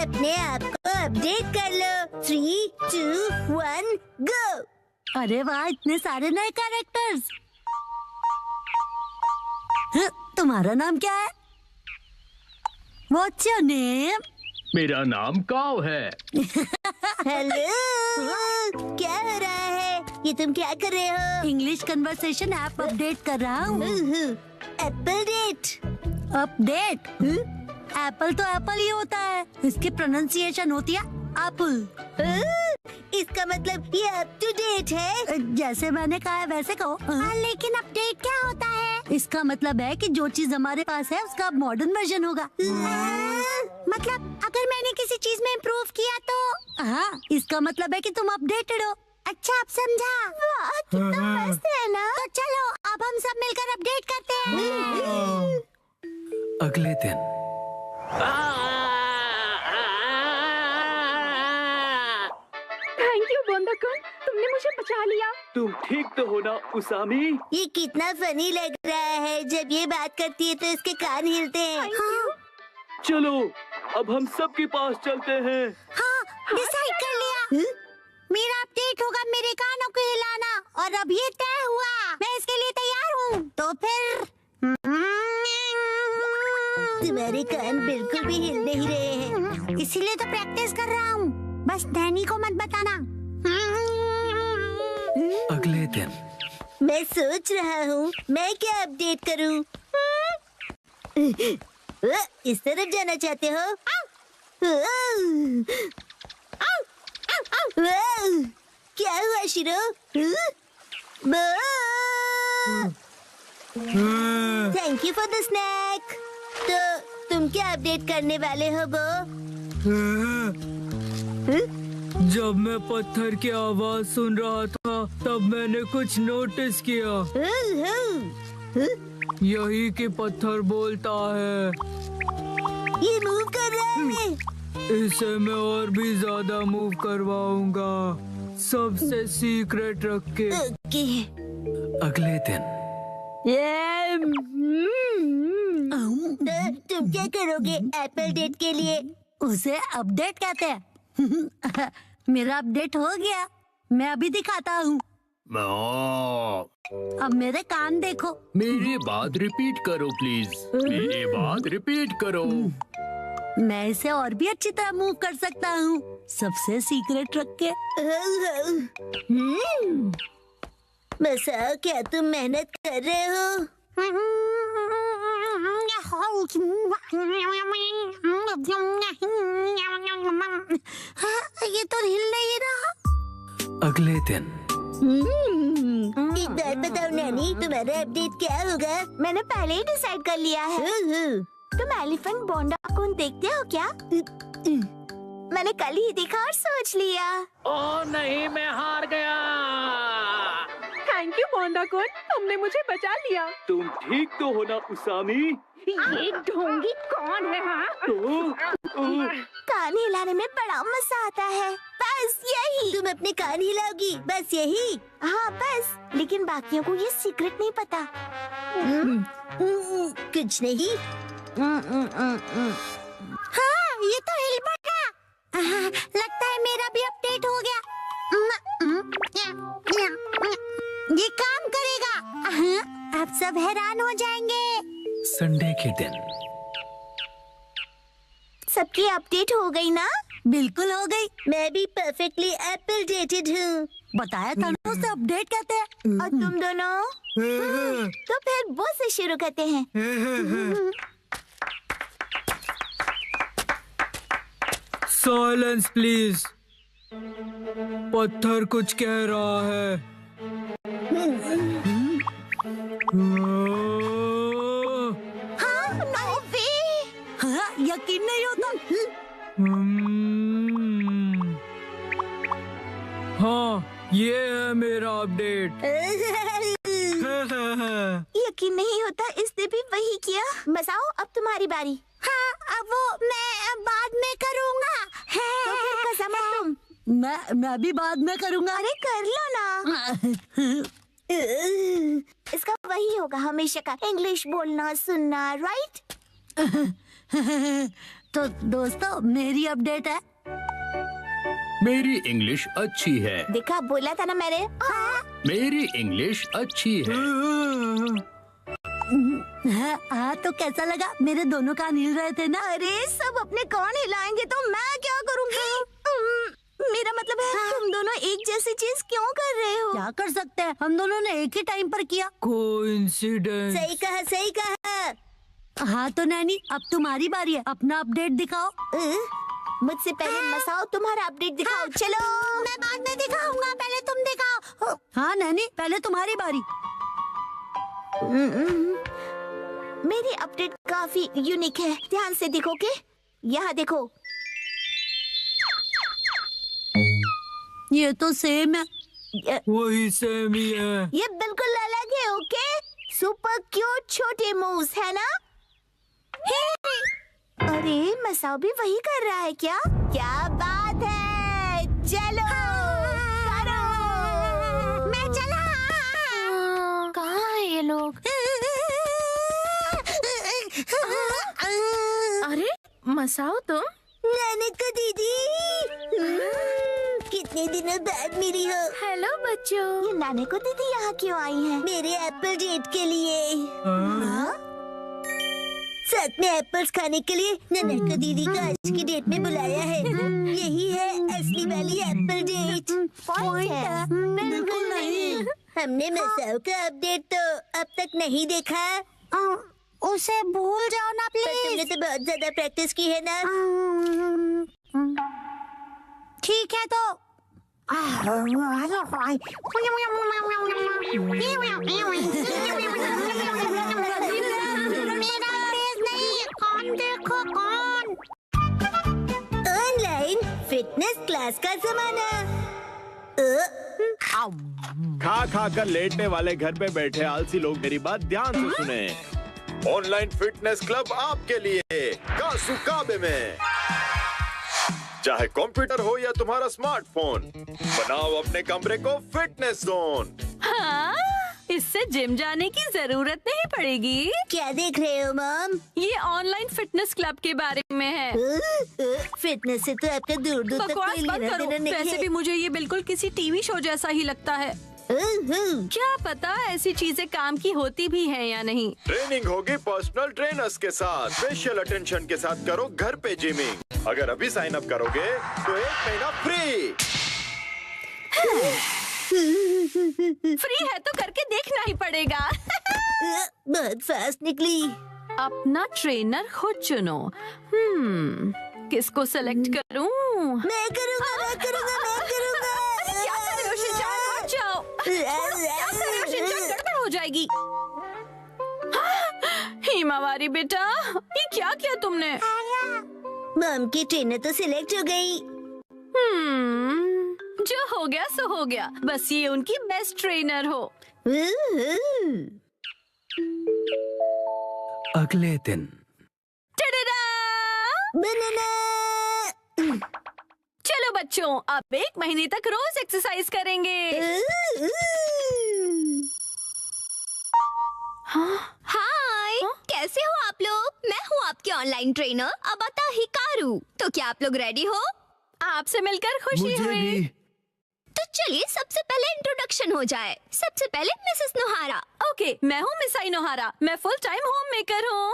अपने आप को अपडेट कर लो। 3, 2, 1 गो। अरे वाह, इतने सारे नए कैरेक्टर्स। तुम्हारा नाम क्या है? What's your name? मेरा नाम काव है। हेलो, क्या हो रहा है? ये तुम क्या कर रहे हो? इंग्लिश कन्वर्सेशन ऐप अपडेट कर रहा हूँ। Apple date. अपडेट? एप्पल तो एप्पल ही होता है, इसकी प्रोनाउंसिएशन होती है एप्पल। इसका मतलब ये अप टू डेट है। जैसे मैंने कहा है वैसे कहो। लेकिन अपडेट क्या होता है? इसका मतलब है कि जो चीज हमारे पास है उसका मॉडर्न वर्जन होगा। मतलब अगर मैंने किसी चीज में इम्प्रूव किया तो? हाँ, इसका मतलब है कि तुम अपडेटेड हो। अच्छा, अब समझा। वाह, कितना मस्त है ना। तो चलो अब हम सब मिलकर अपडेट करते हैं। अगले दिन थैंक यू बोंदा-कुन, तुमने मुझे बचा लिया। तुम ठीक तो हो ना उसामी? ये कितना फनी लग रहा है। जब ये बात करती है तो इसके कान हिलते हैं। चलो अब हम सबके पास चलते हैं। हाँ, डिसाइड कर लिया। मेरा अपडेट होगा मेरे कानों को हिलाना, और अब ये तय हुआ। मैं इसके लिए तैयार हूँ। तो फिर तुम्हारे कान बिल्कुल भी हिल नहीं रहे हैं, इसीलिए तो प्रैक्टिस कर रहा हूँ। बस नैनी को मत बताना। अगले दिन मैं सोच रहा हूँ मैं क्या अपडेट करूँ। इस तरफ जाना चाहते हो? क्या हुआ शिरो? Thank you for the snake. तो तुम क्या अपडेट करने वाले हो बो? जब मैं पत्थर की आवाज सुन रहा था तब मैंने कुछ नोटिस किया। यही कि पत्थर बोलता है। ये मूव कर रहा है। इसे मैं और भी ज्यादा मूव करवाऊंगा, सबसे सीक्रेट रख के। ओके। अगले दिन तो तुम क्या करोगे एप्पल डेट के लिए? उसे अपडेट कहते हैं। मेरा अपडेट हो गया, मैं अभी दिखाता हूँ। अब मेरे कान देखो। मेरी बात रिपीट करो प्लीज। मेरी बात रिपीट करो। मैं इसे और भी अच्छी तरह मूव कर सकता हूँ, सबसे सीक्रेट रख के। बसा, क्या तुम मेहनत कर रहे हो? ये तो हिल नहीं रहा। अगले दिन एक बात बताओ नैनी, तुम्हारा अपडेट क्या होगा? मैंने पहले ही डिसाइड कर लिया है। तुम एलिफेंट बोंडा-कुन देखते हो क्या? मैंने कल ही देखा और सोच लिया। ओह नहीं, मैं हार गया। थैंक यू बोंदा-कुन, तुमने मुझे बचा लिया। तुम ठीक तो हो ना उसामी? ये ढोंगी कौन है? हाँ, कान हिलाने में बड़ा मजा आता है। बस यही। तुम अपने कान हिलाओगी, बस यही? हाँ बस, लेकिन बाकियों को ये सीक्रेट नहीं पता। कुछ नहीं। हाँ, ये तो हिल पड़ा। लगता है मेरा भी अपडेट हो गया। ये काम करेगा। अब सब हैरान हो जाएंगे। संडे के दिन सबकी अपडेट हो गई ना? बिल्कुल हो गई। मैं भी परफेक्टली एप्पल डेटेड हूँ। बताया था ना, उसे अपडेट कहते हैं। और तुम दोनों? तो फिर वो से शुरू करते हैं। Silence please. पत्थर कुछ कह रहा है। हाँ, नो वे। हाँ, यकीन नहीं होता। हाँ, ये है मेरा अपडेट। यकीन नहीं होता, इसने भी वही किया। बसाओ, अब तुम्हारी बारी। हाँ, अब वो मैं बाद में करूँगा। तो फिर कसम है तुम। मैं भी बाद में करूँगा। अरे कर लो ना। इसका वही होगा हमेशा का, इंग्लिश बोलना सुनना, राइट? तो दोस्तों मेरी अपडेट है। मेरी इंग्लिश अच्छी है। देखा, बोला था ना मैंने। मेरी इंग्लिश अच्छी है। हाँ तो कैसा लगा? मेरे दोनों कान हिल रहे थे ना। अरे सब अपने कान हिलाएंगे तो मैं क्या करूँगी? मेरा मतलब है तुम दोनों एक जैसी चीज क्यों कर रहे हो? क्या कर सकते हैं, हम दोनों ने एक ही टाइम पर किया। कोइंसिडेंस। सही कहा, सही कहा। हाँ तो नैनी, अब तुम्हारी बारी है, अपना अपडेट दिखाओ। मुझसे पहले मसाओ तुम्हारा अपडेट दिखाओ। चलो। मैं बाद में दिखाऊंगा, पहले तुम दिखाओ। हाँ नैनी, पहले तुम्हारी बारी। मेरी अपडेट काफी यूनिक है, ध्यान से देखोगे? यहाँ देखो। ये तो सेम है। वही सेम ही है। ये बिल्कुल अलग है। ओके, सुपर क्यूट छोटे मूव्स है ना? अरे मसाओ भी वही कर रहा है क्या? क्या बात है, चलो करो। मैं चला। कहाँ है ये लोग? अरे मसाओ तुम? नानक दीदी, कितने दिनों बाद मिली हो। हेलो बच्चों। ये नानक दीदी यहाँ क्यों आई है? मेरे एप्पल डेट के लिए। हाँ? साथ में एप्पल्स खाने के लिए नानक दीदी को आज की डेट में बुलाया है। यही है असली वाली एप्पल डेट। पॉइंट है? बिल्कुल नहीं। हमने मसाओ का अपडेट तो अब तक नहीं देखा। उसे भूल जाओ ना प्लीज। तुमने तो बहुत ज्यादा प्रैक्टिस की है ना। ठीक है तो ऑनलाइन फिटनेस क्लास का जमाना। खा खा कर लेटने वाले घर पे बैठे आलसी लोग मेरी बात ध्यान से सुने। ऑनलाइन फिटनेस क्लब आपके लिए कासुकाबे में। चाहे कंप्यूटर हो या तुम्हारा स्मार्टफोन, बनाओ अपने कमरे को फिटनेस जोन। हाँ, इससे जिम जाने की जरूरत नहीं पड़ेगी। क्या देख रहे हो मॉम? ये ऑनलाइन फिटनेस क्लब के बारे में है। फिटनेस से तो आपका दूर दूर तक बकवास कोई बंद लेना करो। देना नहीं वैसे है। भी मुझे ये बिल्कुल किसी टीवी शो जैसा ही लगता है। क्या पता ऐसी चीजें काम की होती भी हैं या नहीं। ट्रेनिंग होगी पर्सनल ट्रेनर्स के साथ, स्पेशल अटेंशन के साथ करो घर पे जिमिंग। अगर अभी साइन अप करोगे तो 1 महीना फ्री। फ्री है तो करके देखना ही पड़ेगा। बहुत फास्ट निकली। अपना ट्रेनर खुद चुनो। किसको सेलेक्ट करूं? मैं करूँगा, मैं करूँगा, मैं करूँगा। क्या कर रहे हो शिनचान? हट जाओ। क्या कर रहे हो शिनचान? गड़बड़ हो जाएगी। हिमावारी बेटा, ये क्या किया तुमने? मॉम की ट्रेनर तो सिलेक्ट हो गई। जो हो गया सो हो गया। बस ये उनकी बेस्ट ट्रेनर हो। अगले दिन टडडा! बनाना। चलो बच्चों, अब 1 महीने तक रोज एक्सरसाइज करेंगे। हाय, कैसे हो आप लोग? मैं हूँ आपकी ऑनलाइन ट्रेनर अबाता हिकारू। तो क्या आप लोग रेडी हो? आपसे मिलकर खुशी मुझे हुई। भी। तो चलिए सबसे पहले इंट्रोडक्शन हो जाए। सबसे पहले मिसेस नोहारा। ओके, मैं हूँ मिसाई नोहारा। मैं फुल टाइम होम मेकर हूँ।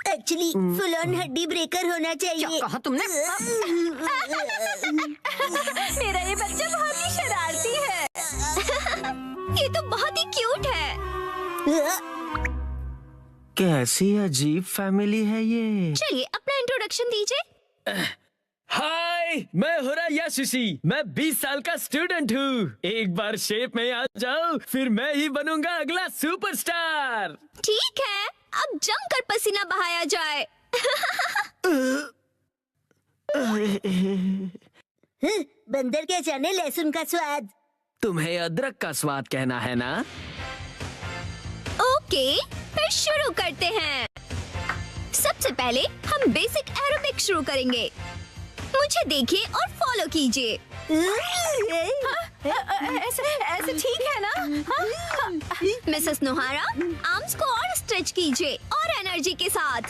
एक्चुअली फुल ऑन हड्डी ब्रेकर होना क्या चाहिए। कहा तुमने? मेरा ये बच्चा बहुत ही शरारती है। ये तो बहुत ही क्यूट है। कैसी अजीब फैमिली है ये। चलिए अपना इंट्रोडक्शन दीजिए। हाय, मैं हुरा यासुशी। मैं 20 साल का स्टूडेंट हूँ। एक बार शेप में आ जाओ, फिर मैं ही बनूंगा अगला सुपरस्टार। ठीक है, अब जमकर पसीना बहाया जाए। बंदर क्या जाने लहसुन का स्वाद। तुम्हें अदरक का स्वाद कहना है ना? ओके, फिर शुरू करते हैं। सबसे पहले हम बेसिक एरोबिक शुरू करेंगे। मुझे देखिए और फॉलो कीजिए। ऐसे ठीक है ना? मिसेस नोहारा, आर्म्स को और स्ट्रेच कीजिए और एनर्जी के साथ।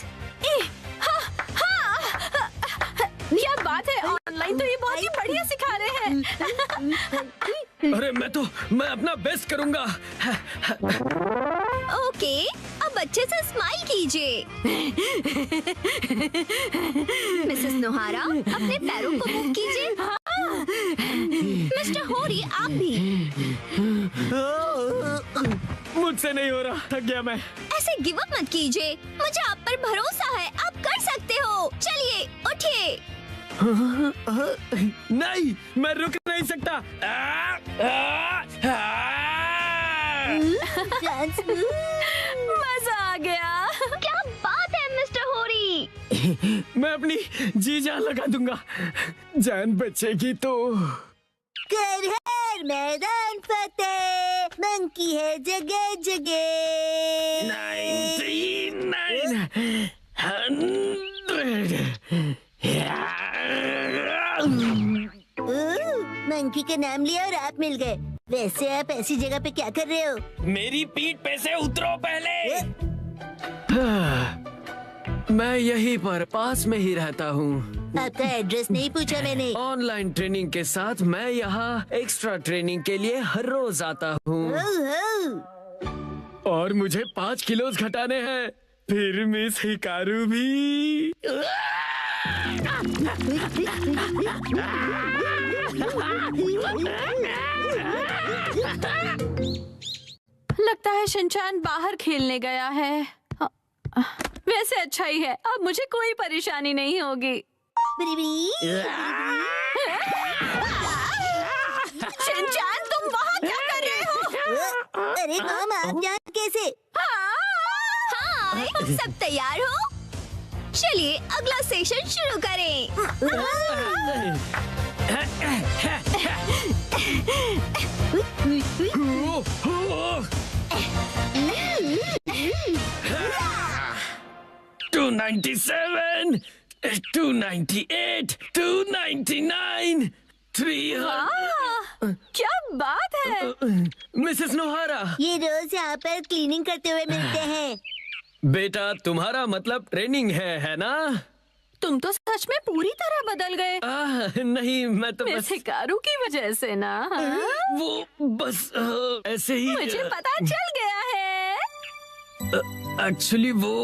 क्या बात है, ऑनलाइन तो ये बहुत ही बढ़िया सिखा रहे हैं। अरे मैं अपना बेस्ट करूंगा। ओके, अब अच्छे से स्माइल कीजिए। मिसेस नोहारा, अपने पैरों को मूव कीजिए। मिस्टर होरी, आप भी। मुझसे नहीं हो रहा, थक गया मैं। ऐसे गिव अप मत कीजिए, मुझे आप पर भरोसा है, आप कर सकते हो। चलिए उठिए। नहीं, मैं रुक नहीं सकता। मजा आ गया। क्या बात है मिस्टर होरी। मैं अपनी जी जान लगा दूंगा, जान बचेगी तो। कर हर मैदान फतेह, मंकी है जगह जगह। 99 मंकी का नाम लिया और आप मिल गए। वैसे आप ऐसी जगह पे क्या कर रहे हो? मेरी पीठ पे से उतरो पहले। मैं यहीं पर पास में ही रहता हूँ। आपका एड्रेस नहीं पूछा मैंने। ऑनलाइन ट्रेनिंग के साथ मैं यहाँ एक्स्ट्रा ट्रेनिंग के लिए हर रोज आता हूँ और मुझे 5 किलो घटाने हैं। फिर मिस हिकारू भी। लगता है शिनचैन बाहर खेलने गया है। वैसे अच्छा ही है, अब मुझे कोई परेशानी नहीं होगी। शिनचैन, तुम वहाँ क्या कर रहे हो? अरे मॉम, आप यहाँ कैसे? हाय, सब तैयार हो? चलिए अगला सेशन शुरू करें। 297, 298, 299, 300। क्या बात है। मिसेस नोहारा, ये रोज यहाँ पर क्लीनिंग करते हुए मिलते हैं। बेटा तुम्हारा मतलब ट्रेनिंग है ना? तुम तो सच में पूरी तरह बदल गए। नहीं, मैं तो मिस हिकारू की वजह से ना। वो बस ऐसे ही। मुझे पता चल गया है। एक्चुअली वो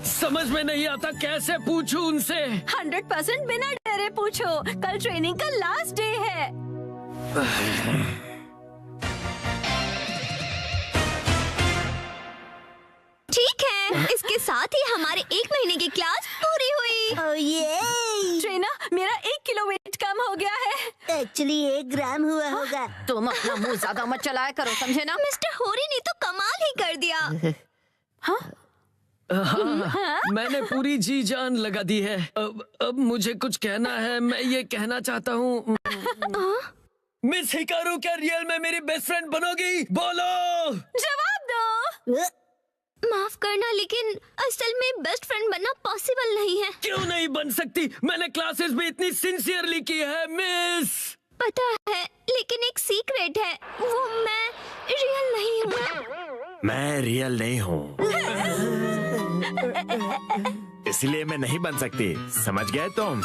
समझ में नहीं आता, कैसे पूछूं उनसे। 100% बिना डरे पूछो, कल ट्रेनिंग का लास्ट डे है। ठीक है, इसके साथ ही हमारे 1 महीने की क्लास पूरी हुई। ट्रेनर, मेरा 1 किलो वेट कम हो गया है। एक्चुअली 1 ग्राम हुआ होगा। तुम अपना मुंह ज्यादा मत चलाया करो, समझे ना? मिस्टर होरी ने तो कमाल ही कर दिया। हाँ, मैंने पूरी जी जान लगा दी है। अब मुझे कुछ कहना है। मैं ये कहना चाहता हूँ, मिस हिकारू क्या रियल में मेरी बेस्ट फ्रेंड बनोगी? बोलो। जवाब दो। माफ करना, लेकिन असल में बेस्ट फ्रेंड बनना पॉसिबल नहीं है। क्यों नहीं बन सकती? मैंने क्लासेस भी इतनी सिंसियरली की है मिस। पता है, लेकिन एक सीक्रेट है, वो मैं रियल नहीं हूँ। मैं रियल नहीं हूँ, इसलिए मैं नहीं बन सकती। समझ गए तुम?